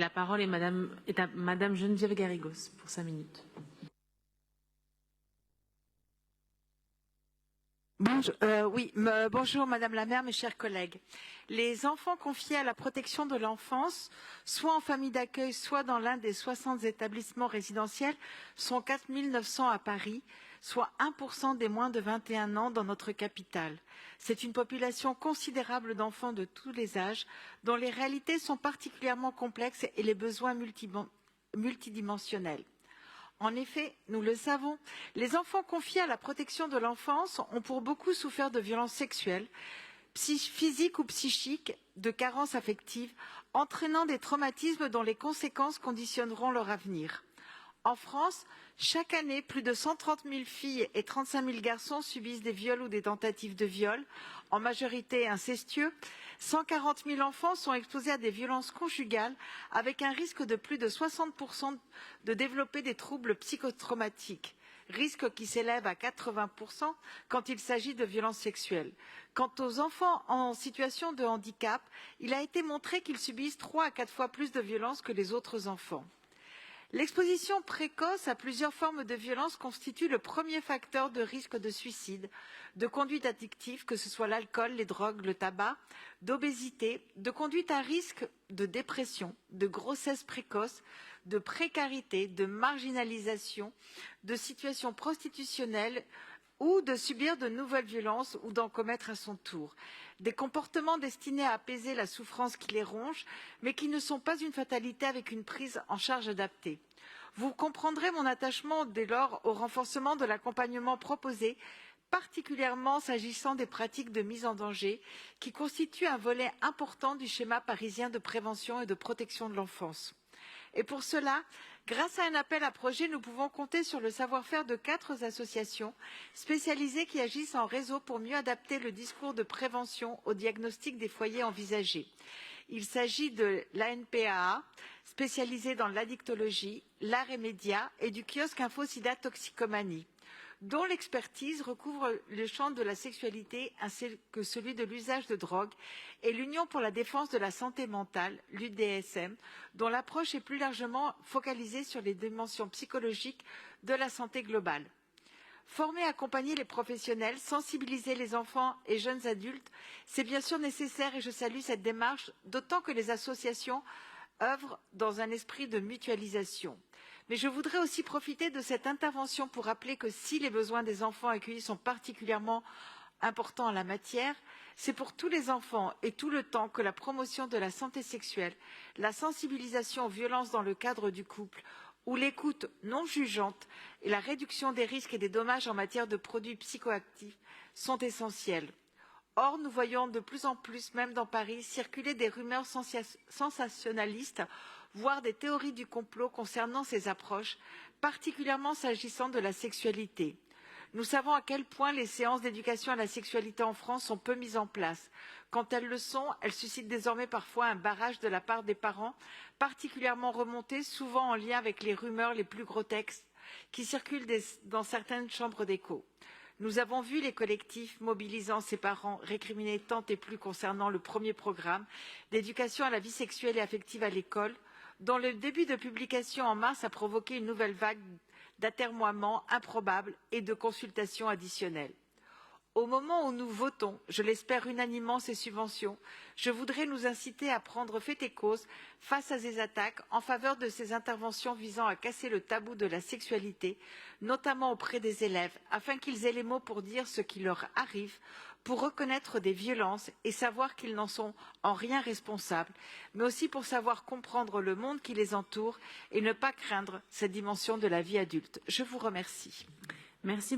La parole est à Madame Geneviève Garrigos pour 5 minutes. Bonjour Madame la maire, mes chers collègues. Les enfants confiés à la protection de l'enfance, soit en famille d'accueil, soit dans l'un des 60 établissements résidentiels, sont 4 900 à Paris, soit 1% des moins de 21 ans dans notre capitale. C'est une population considérable d'enfants de tous les âges, dont les réalités sont particulièrement complexes et les besoins multidimensionnels. En effet, nous le savons, les enfants confiés à la protection de l'enfance ont pour beaucoup souffert de violences sexuelles, physiques ou psychiques, de carences affectives, entraînant des traumatismes dont les conséquences conditionneront leur avenir. En France, chaque année, plus de 130 000 filles et 35 000 garçons subissent des viols ou des tentatives de viol, en majorité incestueux. 140 000 enfants sont exposés à des violences conjugales, avec un risque de plus de 60% de développer des troubles psychotraumatiques, risque qui s'élève à 80% quand il s'agit de violences sexuelles. Quant aux enfants en situation de handicap, il a été montré qu'ils subissent 3 à 4 fois plus de violences que les autres enfants. L'exposition précoce à plusieurs formes de violence constitue le premier facteur de risque de suicide, de conduite addictive, que ce soit l'alcool, les drogues, le tabac, d'obésité, de conduite à risque de dépression, de grossesse précoce, de précarité, de marginalisation, de situation prostitutionnelle ou de subir de nouvelles violences ou d'en commettre à son tour. Des comportements destinés à apaiser la souffrance qui les ronge, mais qui ne sont pas une fatalité avec une prise en charge adaptée. Vous comprendrez mon attachement dès lors au renforcement de l'accompagnement proposé, particulièrement s'agissant des pratiques de mise en danger, qui constituent un volet important du schéma parisien de prévention et de protection de l'enfance. Et pour cela, grâce à un appel à projet, nous pouvons compter sur le savoir-faire de 4 associations spécialisées qui agissent en réseau pour mieux adapter le discours de prévention au diagnostic des foyers envisagés. Il s'agit de l'ANPAA, spécialisée dans l'addictologie, l'art et médias, et du kiosque Info Sida Toxicomanie, dont l'expertise recouvre le champ de la sexualité ainsi que celui de l'usage de drogue, et l'Union pour la défense de la santé mentale, l'UDSM, dont l'approche est plus largement focalisée sur les dimensions psychologiques de la santé globale. Former et accompagner les professionnels, sensibiliser les enfants et jeunes adultes, c'est bien sûr nécessaire et je salue cette démarche, d'autant que les associations œuvrent dans un esprit de mutualisation. Mais je voudrais aussi profiter de cette intervention pour rappeler que si les besoins des enfants accueillis sont particulièrement importants en la matière, c'est pour tous les enfants et tout le temps que la promotion de la santé sexuelle, la sensibilisation aux violences dans le cadre du couple, ou l'écoute non jugeante et la réduction des risques et des dommages en matière de produits psychoactifs sont essentielles. Or, nous voyons de plus en plus, même dans Paris, circuler des rumeurs sensationnalistes, voire des théories du complot concernant ces approches, particulièrement s'agissant de la sexualité. Nous savons à quel point les séances d'éducation à la sexualité en France sont peu mises en place. Quand elles le sont, elles suscitent désormais parfois un barrage de la part des parents, particulièrement remontés, souvent en lien avec les rumeurs les plus grotesques qui circulent dans certaines chambres d'écho. Nous avons vu les collectifs mobilisant ces parents récriminer tant et plus concernant le premier programme d'éducation à la vie sexuelle et affective à l'école, dont le début de publication en mars a provoqué une nouvelle vague d'atermoiements improbables et de consultations additionnelles. Au moment où nous votons, je l'espère unanimement, ces subventions, je voudrais nous inciter à prendre fait et cause face à ces attaques en faveur de ces interventions visant à casser le tabou de la sexualité, notamment auprès des élèves, afin qu'ils aient les mots pour dire ce qui leur arrive, pour reconnaître des violences et savoir qu'ils n'en sont en rien responsables, mais aussi pour savoir comprendre le monde qui les entoure et ne pas craindre cette dimension de la vie adulte. Je vous remercie. Merci.